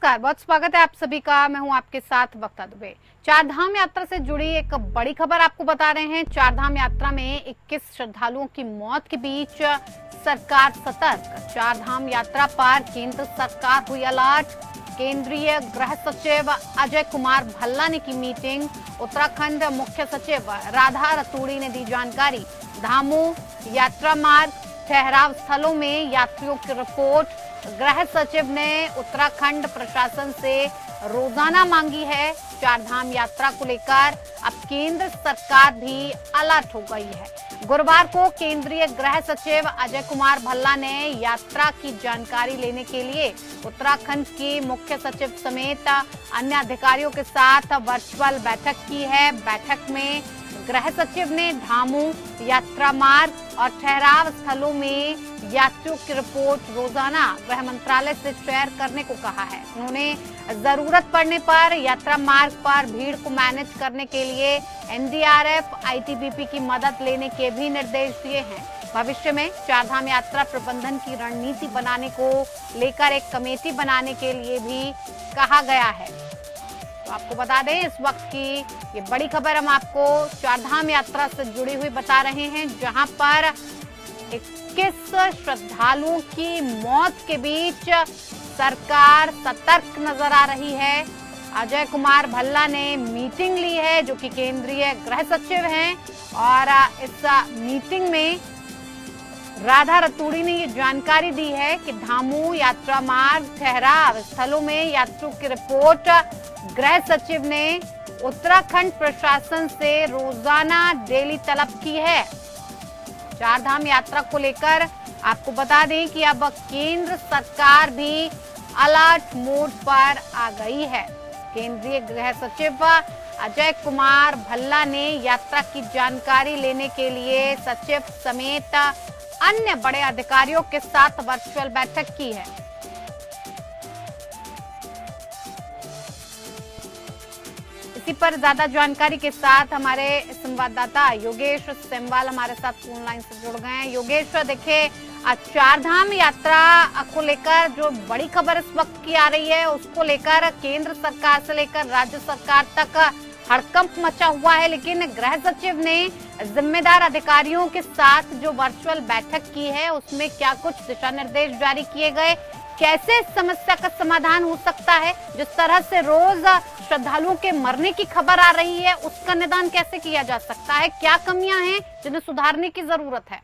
नमस्कार, बहुत स्वागत है आप सभी का। मैं हूं आपके साथ वक्ता दुबे। चारधाम यात्रा से जुड़ी एक बड़ी खबर आपको बता रहे हैं। चारधाम यात्रा में 21 श्रद्धालुओं की मौत के बीच सरकार सतर्क। चारधाम यात्रा पर केंद्र सरकार हुई अलर्ट। केंद्रीय गृह सचिव अजय कुमार भल्ला ने की मीटिंग। उत्तराखंड मुख्य सचिव राधा रतूड़ी ने दी जानकारी। धामू यात्रा मार्ग ठहराव स्थलों में यात्रियों की रिपोर्ट। गृह सचिव ने उत्तराखंड प्रशासन से रोजाना मांगी है। चारधाम यात्रा को लेकर अब केंद्र सरकार भी अलर्ट हो गई है। गुरुवार को केंद्रीय गृह सचिव अजय कुमार भल्ला ने यात्रा की जानकारी लेने के लिए उत्तराखंड के मुख्य सचिव समेत अन्य अधिकारियों के साथ वर्चुअल बैठक की है। बैठक में गृह सचिव ने धामू यात्रा मार्ग और ठहराव स्थलों में यात्रियों की रिपोर्ट रोजाना गृह मंत्रालय से शेयर करने को कहा है। उन्होंने जरूरत पड़ने पर यात्रा मार्ग पर भीड़ को मैनेज करने के लिए एनडीआरएफ, आईटीबीपी की मदद लेने के भी निर्देश दिए हैं। भविष्य में चारधाम यात्रा प्रबंधन की रणनीति बनाने को लेकर एक कमेटी बनाने के लिए भी कहा गया है। तो आपको बता दें, इस वक्त की ये बड़ी खबर हम आपको चारधाम यात्रा से जुड़ी हुई बता रहे हैं, जहां पर 21 श्रद्धालुओं की मौत के बीच सरकार सतर्क नजर आ रही है। अजय कुमार भल्ला ने मीटिंग ली है, जो कि केंद्रीय गृह सचिव हैं, और इस मीटिंग में राधा रतूड़ी ने ये जानकारी दी है कि धामू यात्रा मार्ग ठहराव स्थलों में यात्रियों की रिपोर्ट गृह सचिव ने उत्तराखंड प्रशासन से रोजाना डेली तलब की है। चारधाम यात्रा को लेकर आपको बता दें कि अब केंद्र सरकार भी अलर्ट मोड पर आ गई है। केंद्रीय गृह सचिव अजय कुमार भल्ला ने यात्रा की जानकारी लेने के लिए सचिव समेत अन्य बड़े अधिकारियों के साथ वर्चुअल बैठक की है। इसी पर ज्यादा जानकारी के साथ हमारे संवाददाता योगेश सेमवाल हमारे साथ फोन लाइन से जुड़ गए हैं। योगेश, देखिए, चारधाम यात्रा को लेकर जो बड़ी खबर इस वक्त की आ रही है, उसको लेकर केंद्र सरकार से लेकर राज्य सरकार तक हड़कंप मचा हुआ है, लेकिन गृह सचिव ने जिम्मेदार अधिकारियों के साथ जो वर्चुअल बैठक की है, उसमें क्या कुछ दिशा निर्देश जारी किए गए? कैसे इस समस्या का समाधान हो सकता है? जिस तरह से रोज श्रद्धालुओं के मरने की खबर आ रही है, उसका निदान कैसे किया जा सकता है? क्या कमियां हैं जिन्हें सुधारने की जरूरत है?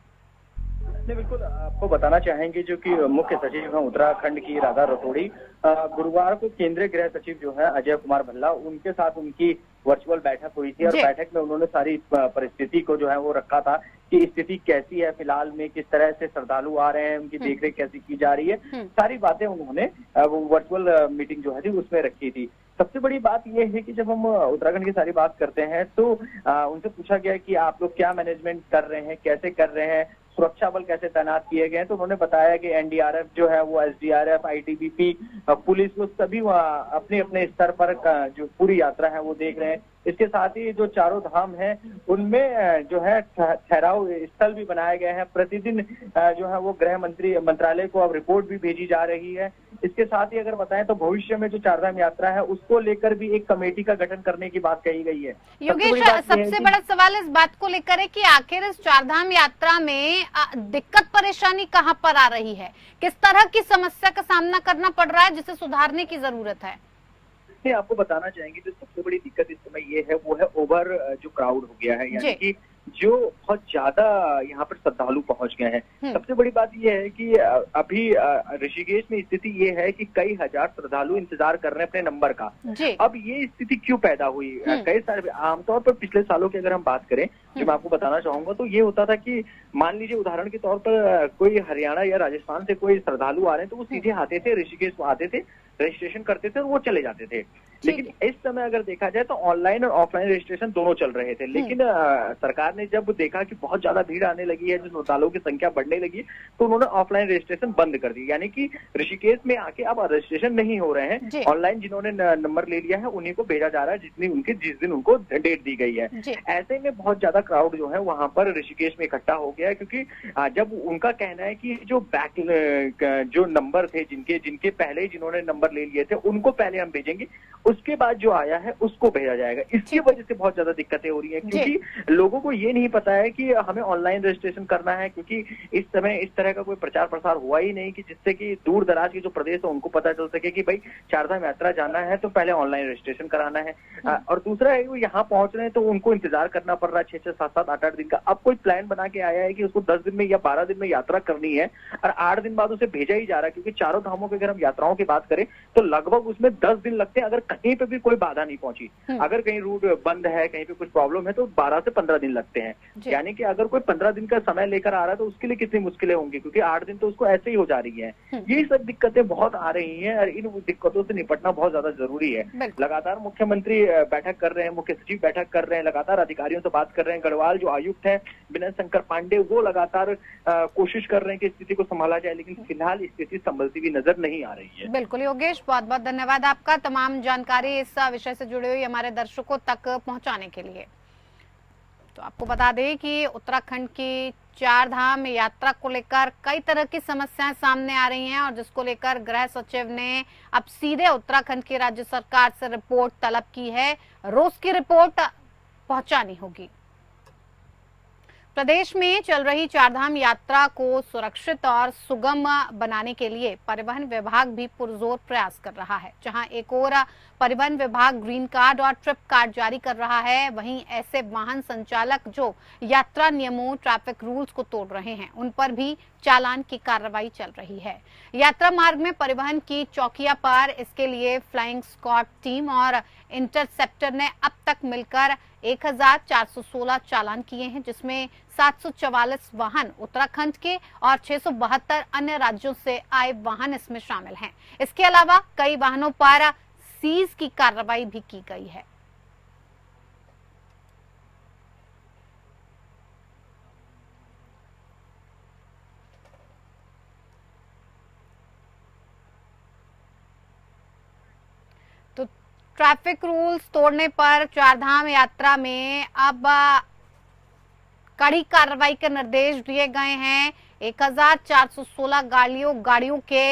बिल्कुल आपको बताना चाहेंगे, जो कि मुख्य सचिव हैं उत्तराखंड की राधा रतूड़ी, गुरुवार को केंद्रीय गृह सचिव जो है अजय कुमार भल्ला, उनके साथ उनकी वर्चुअल बैठक हुई थी और बैठक में उन्होंने सारी परिस्थिति को जो है वो रखा था कि स्थिति कैसी है फिलहाल में, किस तरह से श्रद्धालु आ रहे हैं, उनकी देखरेख कैसी की जा रही है, सारी बातें उन्होंने वो वर्चुअल मीटिंग जो है थी उसमें रखी थी। सबसे बड़ी बात यह है कि जब हम उत्तराखंड की सारी बात करते हैं तो उनसे पूछा गया कि आप लोग क्या मैनेजमेंट कर रहे हैं, कैसे कर रहे हैं, सुरक्षा बल कैसे तैनात किए गए हैं। तो उन्होंने बताया कि एनडीआरएफ जो है वो एसडीआरएफ, आईटीबीपी, पुलिस, वो सभी अपने अपने स्तर पर जो पूरी यात्रा है वो देख रहे हैं। इसके साथ ही जो चारों धाम हैं उनमें जो है ठहराव स्थल भी बनाए गए हैं। प्रतिदिन जो है वो गृह मंत्रालय को अब रिपोर्ट भी भेजी जा रही है। इसके साथ ही अगर बताएं तो भविष्य में जो चारधाम यात्रा है उसको लेकर भी एक कमेटी का गठन करने की बात कही गई है। योगेश, सबसे बड़ा सवाल इस बात को लेकर है कि आखिर इस चारधाम यात्रा में दिक्कत परेशानी कहां पर आ रही है? किस तरह की समस्या का सामना करना पड़ रहा है जिसे सुधारने की जरूरत है? आपको बताना चाहेंगे जो सबसे बड़ी दिक्कत इस समय ये है वो है ओवर जो क्राउड हो गया है, यानी कि जो बहुत ज्यादा यहाँ पर श्रद्धालु पहुंच गए हैं। सबसे बड़ी बात यह है कि अभी ऋषिकेश में स्थिति ये है कि कई हजार श्रद्धालु इंतजार कर रहे हैं अपने नंबर का। अब ये स्थिति क्यों पैदा हुई? कई सारे आमतौर पर पिछले सालों की अगर हम बात करें, जो मैं आपको बताना चाहूंगा, तो ये होता था कि मान लीजिए उदाहरण के तौर पर कोई हरियाणा या राजस्थान से कोई श्रद्धालु आ रहे हैं तो वो सीधे आते थे, ऋषिकेश आते थे, रजिस्ट्रेशन करते थे और वो चले जाते थे। लेकिन इस समय अगर देखा जाए तो ऑनलाइन और ऑफलाइन रजिस्ट्रेशन दोनों चल रहे थे। लेकिन सरकार ने जब देखा कि बहुत ज्यादा भीड़ आने लगी है, जो श्रद्धालुओं की संख्या बढ़ने लगी, तो उन्होंने ऑफलाइन रजिस्ट्रेशन बंद कर दी। यानी कि ऋषिकेश में आके अब रजिस्ट्रेशन नहीं हो रहे हैं। ऑनलाइन जिन्होंने नंबर ले लिया है उन्हीं को भेजा जा रहा है जिस दिन उनको डेट दी गई है। ऐसे में बहुत ज्यादा क्राउड जो है वहां पर ऋषिकेश में इकट्ठा हो गया है, क्योंकि जब उनका कहना है कि जो नंबर थे जिनके पहले ही जिन्होंने नंबर ले लिए थे उनको पहले हम भेजेंगे, उसके बाद जो आया है उसको भेजा जाएगा। इसकी वजह से बहुत ज्यादा दिक्कतें हो रही हैं, क्योंकि लोगों को ये नहीं पता है कि हमें ऑनलाइन रजिस्ट्रेशन करना है, क्योंकि इस समय इस तरह का कोई प्रचार प्रसार हुआ ही नहीं कि जिससे कि दूर दराज के जो प्रदेश है उनको पता चल सके कि भाई चारधाम यात्रा जाना है तो पहले ऑनलाइन रजिस्ट्रेशन कराना है। और दूसरा है वो यहाँ पहुंच रहे हैं तो उनको इंतजार करना पड़ रहा है 6-6, 7-7, 8-8 दिन का। अब कोई प्लान बना के आया है कि उसको 10 दिन में या 12 दिन में यात्रा करनी है और 8 दिन बाद उसे भेजा ही जा रहा है, क्योंकि चारों धामों की अगर हम यात्राओं की बात करें तो लगभग उसमें 10 दिन लगते हैं अगर कहीं पे भी कोई बाधा नहीं पहुंची। अगर कहीं रूट बंद है, कहीं पे कुछ प्रॉब्लम है तो 12 से 15 दिन लगते हैं। यानी कि अगर कोई 15 दिन का समय लेकर आ रहा है तो उसके लिए कितनी मुश्किलें होंगी, क्योंकि 8 दिन तो उसको ऐसे ही हो जा रही है। ये सब दिक्कतें बहुत आ रही हैं और इन दिक्कतों से निपटना बहुत ज्यादा जरूरी है। लगातार मुख्यमंत्री बैठक कर रहे हैं, मुख्य सचिव बैठक कर रहे हैं, लगातार अधिकारियों से बात कर रहे हैं। गढ़वाल जो आयुक्त है विनय शंकर पांडे, वो लगातार कोशिश कर रहे हैं कि स्थिति को संभाला जाए, लेकिन फिलहाल स्थिति संभलती हुई नजर नहीं आ रही है। बिल्कुल योगेश, बहुत बहुत धन्यवाद आपका तमाम जानकारी इस विषय से जुड़ी हुई हमारे दर्शकों तक पहुंचाने के लिए। तो आपको बता दें कि उत्तराखंड की चारधाम यात्रा को लेकर कई तरह की समस्याएं सामने आ रही हैं और जिसको लेकर गृह सचिव ने अब सीधे उत्तराखंड की राज्य सरकार से रिपोर्ट तलब की है। रोज की रिपोर्ट पहुंचानी होगी। प्रदेश में चल रही चारधाम यात्रा को सुरक्षित और सुगम बनाने के लिए परिवहन विभाग भी पुरजोर प्रयास कर रहा है। जहां एक ओर परिवहन विभाग ग्रीन कार्ड और ट्रिप कार्ड जारी कर रहा है, वहीं ऐसे वाहन संचालक जो यात्रा नियमों, ट्रैफिक रूल्स को तोड़ रहे हैं उन पर भी चालान की कार्रवाई चल रही है। यात्रा मार्ग में परिवहन की चौकियां पर इसके लिए फ्लाइंग स्क्वाड टीम और इंटरसेप्टर ने अब तक मिलकर 1416 चालान किए हैं, जिसमें 744 वाहन उत्तराखंड के और 672 अन्य राज्यों से आए वाहन इसमें शामिल हैं। इसके अलावा कई वाहनों पर सीज की कार्रवाई भी की गई है। तो ट्रैफिक रूल्स तोड़ने पर चारधाम यात्रा में अब कड़ी कार्रवाई के निर्देश दिए गए हैं। 1416 गाड़ियों के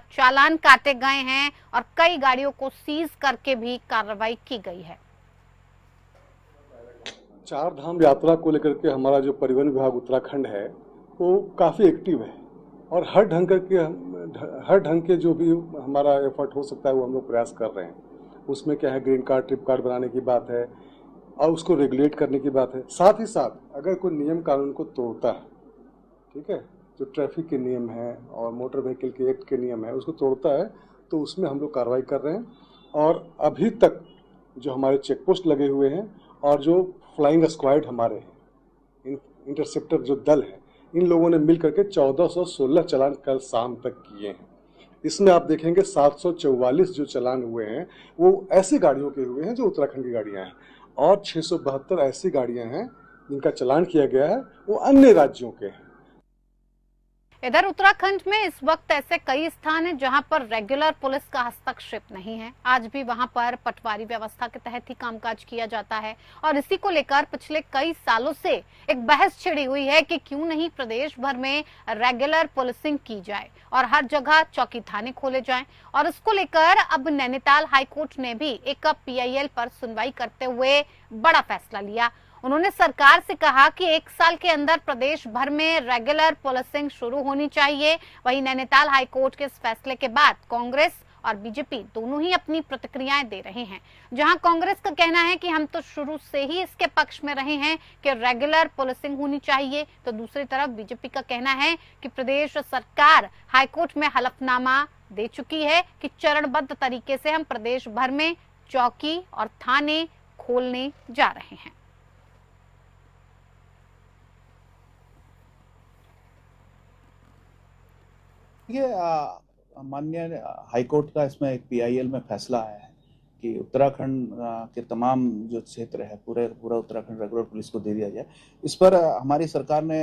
चालान काटे गए हैं और कई गाड़ियों को सीज करके भी कार्रवाई की गई है। चारधाम यात्रा को लेकर के हमारा जो परिवहन विभाग उत्तराखंड है वो काफ़ी एक्टिव है और हर ढंग के जो भी हमारा एफर्ट हो सकता है वो हम लोग प्रयास कर रहे हैं। उसमें क्या है, ग्रीन कार्ड, ट्रिप कार्ड बनाने की बात है और उसको रेगुलेट करने की बात है। साथ ही साथ अगर कोई नियम कानून को तोड़ता है, ठीक है, जो ट्रैफिक के नियम हैं और मोटर व्हीकल के एक्ट के नियम है, उसको तोड़ता है तो उसमें हम लोग कार्रवाई कर रहे हैं। और अभी तक जो हमारे चेक पोस्ट लगे हुए हैं और जो फ्लाइंग स्क्वाड हमारे हैं, इंटरसेप्टर जो दल है, इन लोगों ने मिल करके 1416 चालान कल शाम तक किए हैं। इसमें आप देखेंगे 744 जो चालान हुए हैं वो ऐसी गाड़ियों के हुए हैं जो उत्तराखंड की गाड़ियां हैं और 672 ऐसी गाड़ियां हैं जिनका चालान किया गया है वो अन्य राज्यों के हैं। इधर उत्तराखंड में इस वक्त ऐसे कई स्थान हैं जहां पर रेगुलर पुलिस का हस्तक्षेप नहीं है। आज भी वहां पर पटवारी व्यवस्था के तहत ही कामकाज किया जाता है और इसी को लेकर पिछले कई सालों से एक बहस छिड़ी हुई है कि क्यों नहीं प्रदेश भर में रेगुलर पुलिसिंग की जाए और हर जगह चौकी थाने खोले जाएं। और इसको लेकर अब नैनीताल हाईकोर्ट ने भी एक PIL पर सुनवाई करते हुए बड़ा फैसला लिया। उन्होंने सरकार से कहा कि 1 साल के अंदर प्रदेश भर में रेगुलर पुलिसिंग शुरू होनी चाहिए। वहीं नैनीताल हाईकोर्ट के इस फैसले के बाद कांग्रेस और बीजेपी दोनों ही अपनी प्रतिक्रियाएं दे रहे हैं। जहां कांग्रेस का कहना है कि हम तो शुरू से ही इसके पक्ष में रहे हैं कि रेगुलर पुलिसिंग होनी चाहिए, तो दूसरी तरफ बीजेपी का कहना है कि प्रदेश सरकार हाईकोर्ट में हलफनामा दे चुकी है कि चरणबद्ध तरीके से हम प्रदेश भर में चौकी और थाने खोलने जा रहे हैं। ये माननीय हाईकोर्ट का इसमें एक PIL में फैसला आया है कि उत्तराखंड के तमाम जो क्षेत्र है पूरा उत्तराखंड रेगुलर पुलिस को दे दिया जाए। इस पर हमारी सरकार ने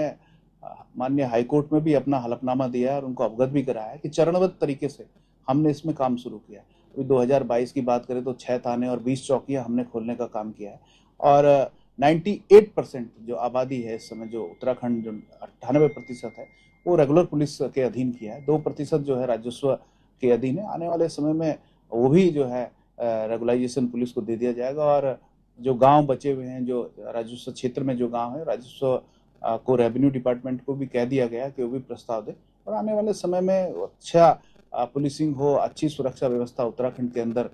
माननीय हाईकोर्ट में भी अपना हलफनामा दिया है और उनको अवगत भी कराया है कि चरणबद्ध तरीके से हमने इसमें काम शुरू किया है। अभी 2022 की बात करें तो 6 थाने और 20 चौकियां हमने खोलने का काम किया है और 98% जो आबादी है इस समय, जो उत्तराखंड जो 98% है, वो रेगुलर पुलिस के अधीन किया है। 2% जो है राजस्व के अधीन है। आने वाले समय में वो भी जो है रेगुलाइजेशन पुलिस को दे दिया जाएगा और जो गांव बचे हुए हैं, जो राजस्व क्षेत्र में जो गांव है, राजस्व को रेवेन्यू डिपार्टमेंट को भी कह दिया गया कि वो भी प्रस्ताव दे और आने वाले समय में अच्छा पुलिसिंग हो, अच्छी सुरक्षा व्यवस्था उत्तराखंड के अंदर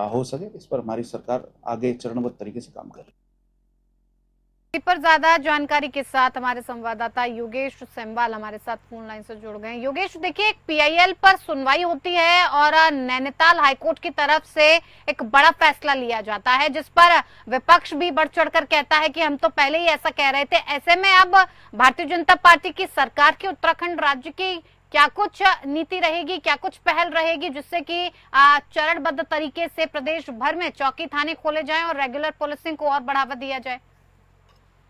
हो सके। इस पर हमारी सरकार आगे चरणबद्ध तरीके से काम कर रही है। पर ज्यादा जानकारी के साथ हमारे संवाददाता योगेश सेमवाल हमारे साथ फोन लाइन से जुड़ गए। योगेश, देखिए, एक पीआईएल पर सुनवाई होती है और नैनीताल हाईकोर्ट की तरफ से एक बड़ा फैसला लिया जाता है जिस पर विपक्ष भी बढ़ चढ़कर कहता है कि हम तो पहले ही ऐसा कह रहे थे। ऐसे में अब भारतीय जनता पार्टी की सरकार की उत्तराखंड राज्य की क्या कुछ नीति रहेगी, क्या कुछ पहल रहेगी जिससे कि चरणबद्ध तरीके से प्रदेश भर में चौकी थाने खोले जाएं और रेगुलर पुलिसिंग को और बढ़ावा दिया जाए?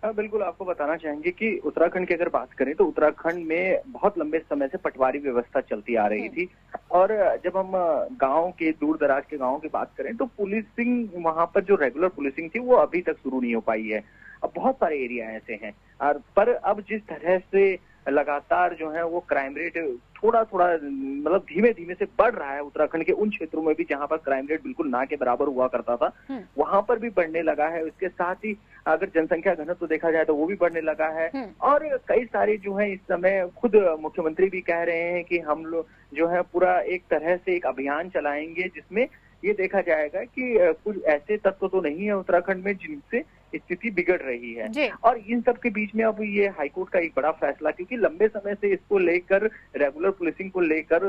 बिल्कुल, आपको बताना चाहेंगे कि उत्तराखंड की अगर बात करें तो उत्तराखंड में बहुत लंबे समय से पटवारी व्यवस्था चलती आ रही थी और जब हम गांव के, दूर दराज के गांवों की बात करें तो पुलिसिंग, वहां पर जो रेगुलर पुलिसिंग थी वो अभी तक शुरू नहीं हो पाई है। अब बहुत सारे एरिया ऐसे हैं और पर अब जिस तरह से लगातार जो है वो क्राइम रेट थोड़ा मतलब धीमे धीमे से बढ़ रहा है उत्तराखंड के उन क्षेत्रों में भी जहां पर क्राइम रेट बिल्कुल ना के बराबर हुआ करता था, वहां पर भी बढ़ने लगा है। इसके साथ ही अगर जनसंख्या घनत्व तो देखा जाए तो वो भी बढ़ने लगा है और कई सारे जो है इस समय खुद मुख्यमंत्री भी कह रहे हैं कि हम लोग जो है पूरा एक तरह से एक अभियान चलाएंगे जिसमें ये देखा जाएगा कि कुछ ऐसे तत्व तो नहीं है उत्तराखंड में जिनसे स्थिति बिगड़ रही है। और इन सब के बीच में अब ये हाईकोर्ट का एक बड़ा फैसला, क्योंकि लंबे समय से इसको लेकर, रेगुलर पुलिसिंग को लेकर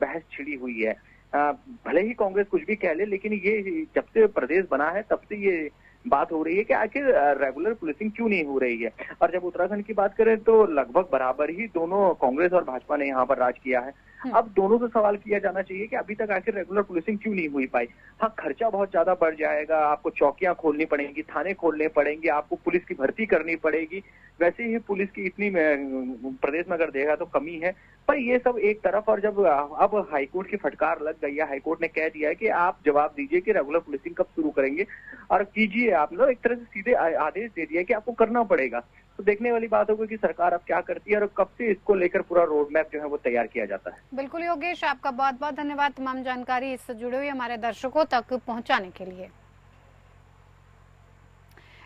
बहस छिड़ी हुई है। भले ही कांग्रेस कुछ भी कह ले, लेकिन ये जब से प्रदेश बना है तब से ये बात हो रही है कि आखिर रेगुलर पुलिसिंग क्यों नहीं हो रही है। और जब उत्तराखंड की बात करें तो लगभग बराबर ही दोनों कांग्रेस और भाजपा ने यहाँ पर राज किया है। अब दोनों से सवाल किया जाना चाहिए कि अभी तक आखिर रेगुलर पुलिसिंग क्यों नहीं हुई पाई। हाँ, खर्चा बहुत ज्यादा बढ़ जाएगा, आपको चौकियां खोलनी पड़ेंगी, थाने खोलने पड़ेंगे, आपको पुलिस की भर्ती करनी पड़ेगी। वैसे ही पुलिस की इतनी प्रदेश में अगर देखा तो कमी है, पर ये सब एक तरफ। और जब अब हाईकोर्ट की फटकार लग गई है, हाईकोर्ट ने कह दिया है कि आप जवाब दीजिए कि रेगुलर पुलिसिंग कब शुरू करेंगे और कीजिए। आप लोग एक तरह से सीधे आदेश दे दिया कि आपको करना पड़ेगा। तो देखने वाली बात होगी कि सरकार अब क्या करती है और कब से इसको लेकर पूरा रोड मैप जो है वो तैयार किया जाता है। बिल्कुल योगेश, आपका बहुत बहुत धन्यवाद तमाम जानकारी इससे जुड़ी हुई हमारे दर्शकों तक पहुंचाने के लिए।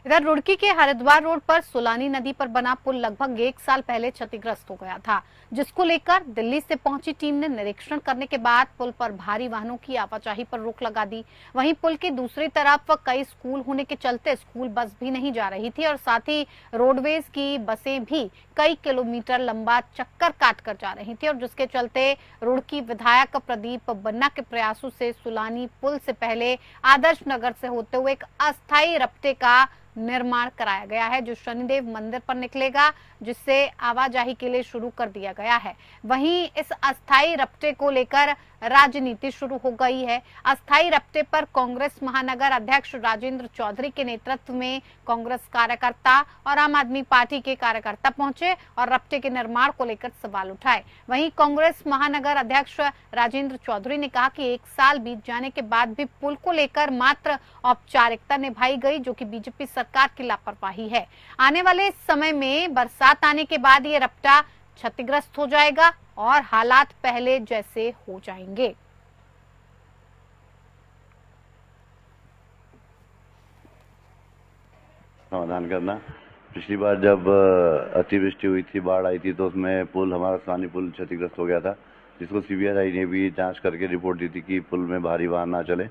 इधर रुड़की के हरिद्वार रोड पर सुलानी नदी पर बना पुल लगभग 1 साल पहले क्षतिग्रस्त हो गया था, जिसको लेकर दिल्ली से पहुंची टीम ने निरीक्षण करने के बाद पुल पर भारी वाहनों की आवाजाही पर रोक लगा दी। वहीं पुल की दूसरी तरफ कई स्कूल होने के चलते स्कूल बस भी नहीं जा रही थी और साथ ही रोडवेज की बसें भी कई किलोमीटर लंबा चक्कर काटकर जा रही थी और जिसके चलते रुड़की विधायक प्रदीप बन्ना के प्रयासों से सुलानी पुल से पहले आदर्श नगर से होते हुए एक अस्थायी रपटे का निर्माण कराया गया है जो शनिदेव मंदिर पर निकलेगा, जिससे आवाजाही के लिए शुरू कर दिया गया है। वहीं इस अस्थायी रपटे को लेकर राजनीति शुरू हो गई है। अस्थायी रपटे पर कांग्रेस महानगर अध्यक्ष राजेंद्र चौधरी के नेतृत्व में कांग्रेस कार्यकर्ता और आम आदमी पार्टी के कार्यकर्ता पहुंचे और रपटे के निर्माण को लेकर सवाल उठाए। वहीं कांग्रेस महानगर अध्यक्ष राजेंद्र चौधरी ने कहा कि 1 साल बीत जाने के बाद भी पुल को लेकर मात्र औपचारिकता निभाई गई, जो कि बीजेपी सरकार की लापरवाही है। आने वाले समय में बरसात आने के बाद ये रपटा क्षतिग्रस्त हो जाएगा और हालात पहले जैसे हो जाएंगे। समाधान करना। पिछली बार जब अतिवृष्टि हुई थी, बाढ़ आई थी, तो उसमें पुल, हमारा सुलानी पुल क्षतिग्रस्त हो गया था, जिसको सीबीआई ने भी जांच करके रिपोर्ट दी थी कि पुल में भारी वाहन ना चले।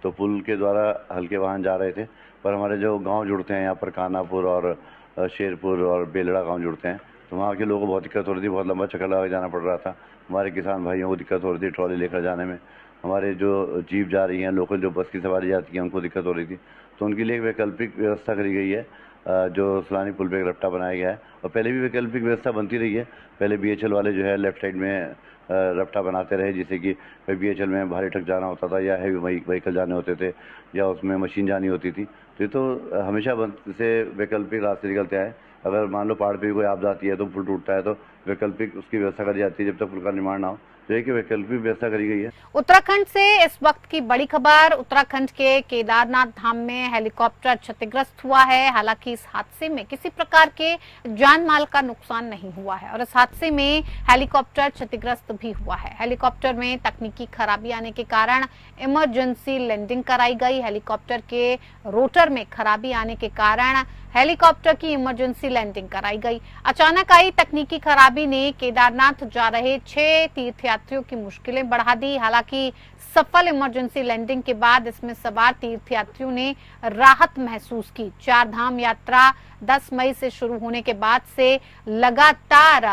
तो पुल के द्वारा हल्के वाहन जा रहे थे, पर हमारे जो गांव जुड़ते हैं यहाँ पर, कानापुर और शेरपुर और बेलड़ा गांव जुड़ते हैं, तो वहाँ के लोगों को बहुत दिक्कत हो रही थी। बहुत लंबा चक्कर लगा जाना पड़ रहा था। हमारे किसान भाइयों को दिक्कत हो रही थी ट्रॉली लेकर जाने में। हमारे जो जीप जा रही हैं, लोकल जो बस की सवारी जाती है, उनको दिक्कत हो रही थी। तो उनके लिए एक वैकल्पिक व्यवस्था करी गई है जो सलानी पुल पे एक रफ्ता बनाया गया है, और पहले भी वैकल्पिक व्यवस्था बनती रही है। पहले BHL वाले जो है लेफ्ट साइड में रफ्ता बनाते रहे, जिससे कि BHL में भारी ट्रक जाना होता था या हैवी व्हीकल जाने होते थे या उसमें मशीन जानी होती थी। तो ये तो हमेशा से वैकल्पिक रास्ते निकलते आए। अगर मान लो पहाड़ पे भी कोई आपदा आती है तो पुल टूटता है तो वैकल्पिक उसकी व्यवस्था करी जाती है जब तक पुल का निर्माण ना हो। तो एक वैकल्पिक व्यवस्था करी गई है। उत्तराखंड से इस वक्त की बड़ी खबर, उत्तराखंड के केदारनाथ धाम में हेलीकॉप्टर क्षतिग्रस्त हुआ है। हालांकि इस हादसे में किसी प्रकार के जान माल का नुकसान नहीं हुआ है और इस हादसे में हेलीकॉप्टर क्षतिग्रस्त भी हुआ है। हेलीकॉप्टर में तकनीकी खराबी आने के कारण इमरजेंसी लैंडिंग कराई गई। हेलीकॉप्टर के रोटर में खराबी आने के कारण हेलीकॉप्टर की इमरजेंसी लैंडिंग कराई गई। अचानक आई तकनीकी खराबी ने केदारनाथ जा रहे 6 तीर्थयात्रियों की मुश्किलें बढ़ा दी। हालांकि सफल इमरजेंसी लैंडिंग के बाद इसमें सवार तीर्थयात्रियों ने राहत महसूस की। 4 धाम यात्रा 10 मई से शुरू होने के बाद से लगातार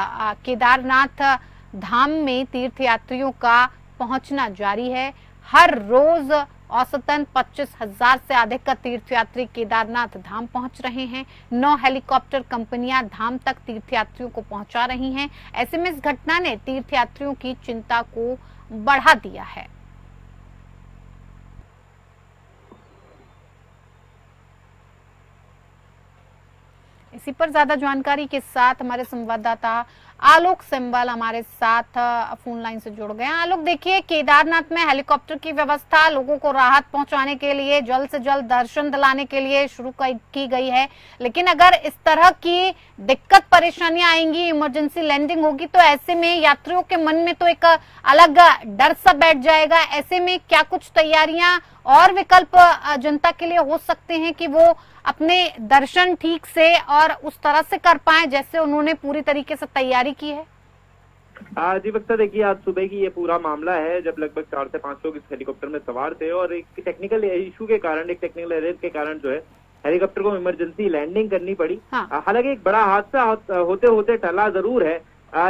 केदारनाथ धाम में तीर्थयात्रियों का पहुंचना जारी है। हर रोज औसतन 25,000 से अधिक का तीर्थयात्री केदारनाथ धाम पहुंच रहे हैं। 9 हेलीकॉप्टर कंपनियां धाम तक तीर्थयात्रियों को पहुंचा रही हैं। ऐसे में इस घटना ने तीर्थयात्रियों की चिंता को बढ़ा दिया है। इसी पर ज्यादा जानकारी के साथ हमारे संवाददाता आलोक सिंबल हमारे साथ फोन लाइन से जुड़ गए हैं। आलोक, देखिए, केदारनाथ में हेलीकॉप्टर की व्यवस्था लोगों को राहत पहुंचाने के लिए, जल्द से जल्द दर्शन दिलाने के लिए शुरू की गई है, लेकिन अगर इस तरह की दिक्कत परेशानियां आएंगी, इमरजेंसी लैंडिंग होगी, तो ऐसे में यात्रियों के मन में तो एक अलग डर सा बैठ जाएगा। ऐसे में क्या कुछ तैयारियां और विकल्प जनता के लिए हो सकते हैं कि वो अपने दर्शन ठीक से और उस तरह से कर पाएं जैसे उन्होंने पूरी तरीके से तैयारी की है? जी वक्ता, देखिए, आज सुबह की ये पूरा मामला है जब लगभग 4 से 5 लोग इस हेलीकॉप्टर में सवार थे और एक टेक्निकल इशू के कारण, एक टेक्निकल एरर के कारण जो है हेलीकॉप्टर को इमरजेंसी लैंडिंग करनी पड़ी। हालांकि एक बड़ा हादसा होते होते टला जरूर है,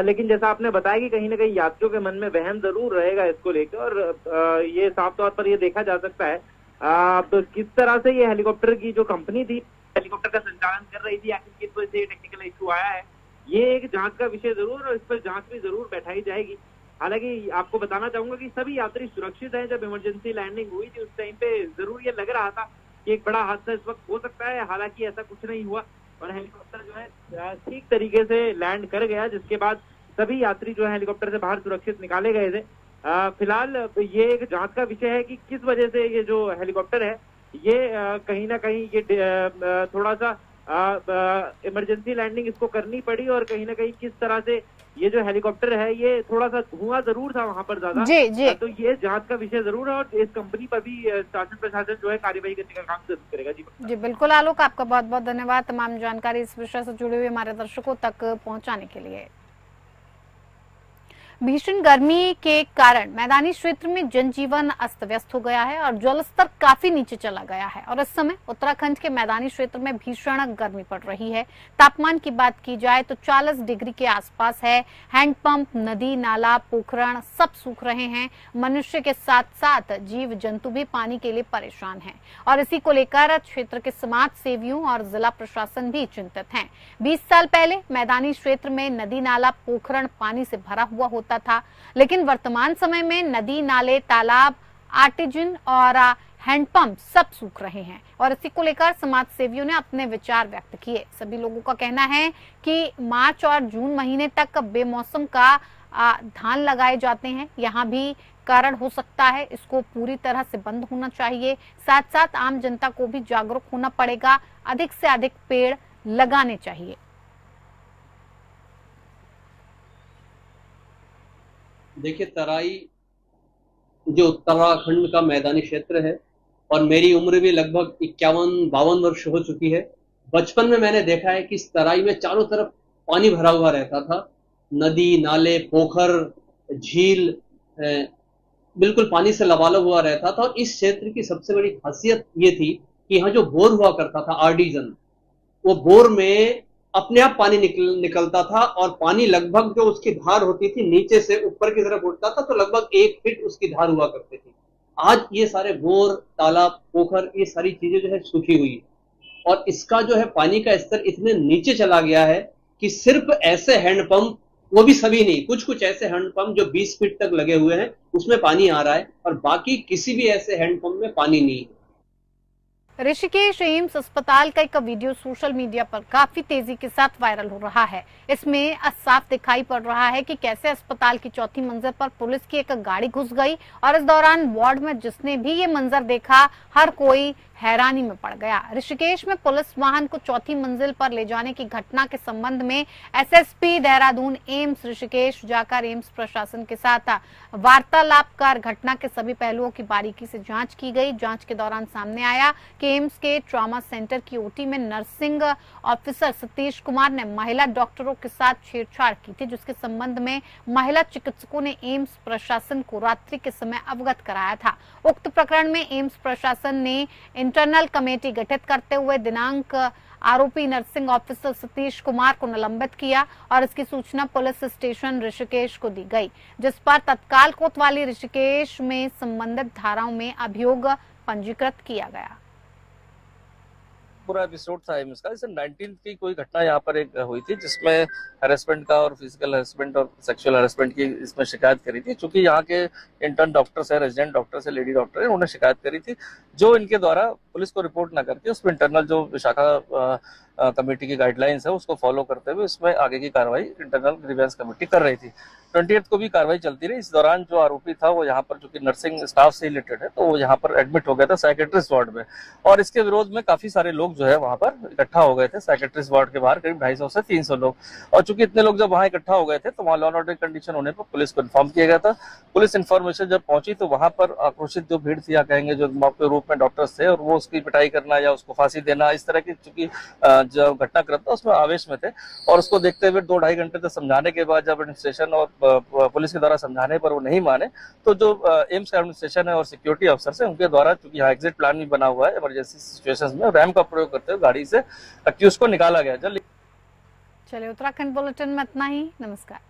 लेकिन जैसा आपने बताया कि कहीं ना कहीं यात्रियों के मन में वहम जरूर रहेगा इसको लेकर, और ये साफ तौर पर ये देखा जा सकता है तो किस तरह से ये हेलीकॉप्टर की जो कंपनी थी हेलीकॉप्टर का संचालन कर रही थी, आखिर किस वजह से टेक्निकल इशू आया है, ये एक जांच का विषय जरूर, और इस पर जांच भी जरूर बैठाई जाएगी। हालांकि आपको बताना चाहूंगा कि सभी यात्री सुरक्षित हैं। जब इमरजेंसी लैंडिंग हुई थी उस टाइम पे जरूर ये लग रहा था कि एक बड़ा हादसा इस वक्त हो सकता है, हालांकि ऐसा कुछ नहीं हुआ और हेलीकॉप्टर जो है ठीक तरीके से लैंड कर गया, जिसके बाद सभी यात्री जो है हेलीकॉप्टर से बाहर सुरक्षित निकाले गए थे। फिलहाल ये एक जांच का विषय है कि किस वजह से ये जो हेलीकॉप्टर है ये कहीं ना कहीं ये थोड़ा सा इमरजेंसी लैंडिंग इसको करनी पड़ी, और कहीं ना कहीं किस तरह से ये जो हेलीकॉप्टर है ये थोड़ा सा धुआं जरूर था वहां पर ज्यादा। जी। तो ये जांच का विषय जरूर है और इस कंपनी पर भी शासन प्रशासन जो है कार्यवाही करने का काम जरूर करेगा। जी बिल्कुल आलोक, आपका बहुत बहुत धन्यवाद तमाम जानकारी इस विषय से जुड़ी हुई हमारे दर्शकों तक पहुंचाने के लिए। भीषण गर्मी के कारण मैदानी क्षेत्र में जनजीवन अस्त व्यस्त हो गया है और जलस्तर काफी नीचे चला गया है और इस समय उत्तराखंड के मैदानी क्षेत्र में भीषण गर्मी पड़ रही है। तापमान की बात की जाए तो 40 डिग्री के आसपास है। हैंडपंप, नदी, नाला, पोखरण सब सूख रहे हैं। मनुष्य के साथ साथ जीव जंतु भी पानी के लिए परेशान हैं और इसी को लेकर क्षेत्र के समाज सेवियों और जिला प्रशासन भी चिंतित हैं। 20 साल पहले मैदानी क्षेत्र में नदी, नाला, पोखरण पानी से भरा हुआ होता था, लेकिन वर्तमान समय में नदी, नाले, तालाब, आर्टिजन और हैंडपंप सब सूख रहे हैं और इसी को लेकर समाज सेवियों ने अपने विचार व्यक्त किए। सभी लोगों का कहना है कि मार्च और जून महीने तक बेमौसम का धान लगाए जाते हैं, यहाँ भी कारण हो सकता है, इसको पूरी तरह से बंद होना चाहिए। साथ साथ आम जनता को भी जागरूक होना पड़ेगा, अधिक से अधिक पेड़ लगाने चाहिए। देखिए, तराई जो उत्तराखंड का मैदानी क्षेत्र है और मेरी उम्र भी लगभग 51-52 वर्ष हो चुकी है। बचपन में मैंने देखा है कि इस तराई में चारों तरफ पानी भरा हुआ रहता था। नदी, नाले, पोखर, झील बिल्कुल पानी से लबालब हुआ रहता था और इस क्षेत्र की सबसे बड़ी खासियत ये थी कि यहाँ जो बोर हुआ करता था आर्टिजन, वो बोर में अपने आप पानी निकलता था और पानी लगभग जो उसकी धार होती थी नीचे से ऊपर की तरफ उठता था तो लगभग 1 फीट उसकी धार हुआ करती थी। आज ये सारे बोर, तालाब, पोखर, ये सारी चीजें जो है सूखी हुई है और इसका जो है पानी का स्तर इतने नीचे चला गया है कि सिर्फ ऐसे हैंडपंप, वो भी सभी नहीं, कुछ कुछ ऐसे हैंडपंप जो 20 फीट तक लगे हुए हैं उसमें पानी आ रहा है और बाकी किसी भी ऐसे हैंडपंप में पानी नहीं है। ऋषिकेश एम्स अस्पताल का एक वीडियो सोशल मीडिया पर काफी तेजी के साथ वायरल हो रहा है। इसमें साफ दिखाई पड़ रहा है कि कैसे अस्पताल की चौथी मंजिल पर पुलिस की एक गाड़ी घुस गई और इस दौरान वार्ड में जिसने भी ये मंजर देखा हर कोई हैरानी में पड़ गया। ऋषिकेश में पुलिस वाहन को चौथी मंजिल पर ले जाने की घटना के संबंध में एसएसपी देहरादून एम्स ऋषिकेश जाकर एम्स प्रशासन के साथ वार्तालाप कर घटना के सभी पहलुओं की बारीकी से जांच की गई। जांच के दौरान सामने आया कि एम्स के ट्रॉमा सेंटर की ओटी में नर्सिंग ऑफिसर सतीश कुमार ने महिला डॉक्टरों के साथ छेड़छाड़ की थी, जिसके संबंध में महिला चिकित्सकों ने एम्स प्रशासन को रात्रि के समय अवगत कराया था। उक्त प्रकरण में एम्स प्रशासन ने इंटरनल कमेटी गठित करते हुए दिनांक आरोपी नर्सिंग ऑफिसर सतीश कुमार को निलंबित किया और इसकी सूचना पुलिस स्टेशन ऋषिकेश को दी गई, जिस पर तत्काल कोतवाली ऋषिकेश में संबंधित धाराओं में अभियोग पंजीकृत किया गया। पूरा एपिसोड था इसका। जैसे 19 की कोई घटना यहाँ पर एक हुई थी जिसमें हैरेसमेंट का और फिजिकल हैरेसमेंट और सेक्सुअल हैरेसमेंट की इसमें शिकायत करी थी। चूंकि यहाँ के इंटर्न डॉक्टर्स है, रेजिडेंट डॉक्टर्स है, लेडी डॉक्टर है, उन्होंने शिकायत करी थी जो इनके द्वारा पुलिस को रिपोर्ट ना करके उसमें इंटरनल जो विशाखा कमेटी की गाइडलाइंस है उसको फॉलो करते हुए इसमें आगे की कार्रवाई इंटरनल ग्रीवेंस कमेटी कर रही थी। 28 को भी कार्रवाई चलती रही। इस दौरान जो आरोपी था वो यहाँ पर, चूंकि नर्सिंग स्टाफ से रिलेटेड है, तो वो यहाँ पर एडमिट हो गया था साइकेट्रिस्ट वार्ड में और इसके विरोध में काफी सारे लोग जो है वहाँ पर इकट्ठा हो गए थे। साइकेट्रिस्ट वार्ड के बाहर करीब 250 से 300 लोग, और चूंकि इतने लोग जब वहाँ इकट्ठा हो गए थे तो वहाँ लॉ एंड ऑर्डर कंडीशन होने पर पुलिस को इन्फॉर्म किया गया था। पुलिस इन्फॉर्मेशन जब पहुंची तो वहाँ पर आक्रोशित जो भीड़ थी या कहेंगे जो मौके रूप में डॉक्टर्स थे और वो उसकी पिटाई करना या उसको फांसी देना, इस तरह की चूंकि जो घटनाक्रम था उसमें आवेश में थे और उसको देखते हुए 2-2.5 घंटे तक समझाने के बाद जब एडमिनिस्ट्रेशन और पुलिस के द्वारा समझाने पर वो नहीं माने तो जो एम्स का एडमिनिस्ट्रेशन है और सिक्योरिटी अफसर है उनके द्वारा, चूंकि यहाँ एग्जिट प्लान भी बना हुआ है, इमरजेंसी सिचुएशंस में रैम का प्रयोग करते हुए गाड़ी से अक्यूज को निकाला गया। चलिए उत्तराखंड बुलेटिन में इतना ही। नमस्कार।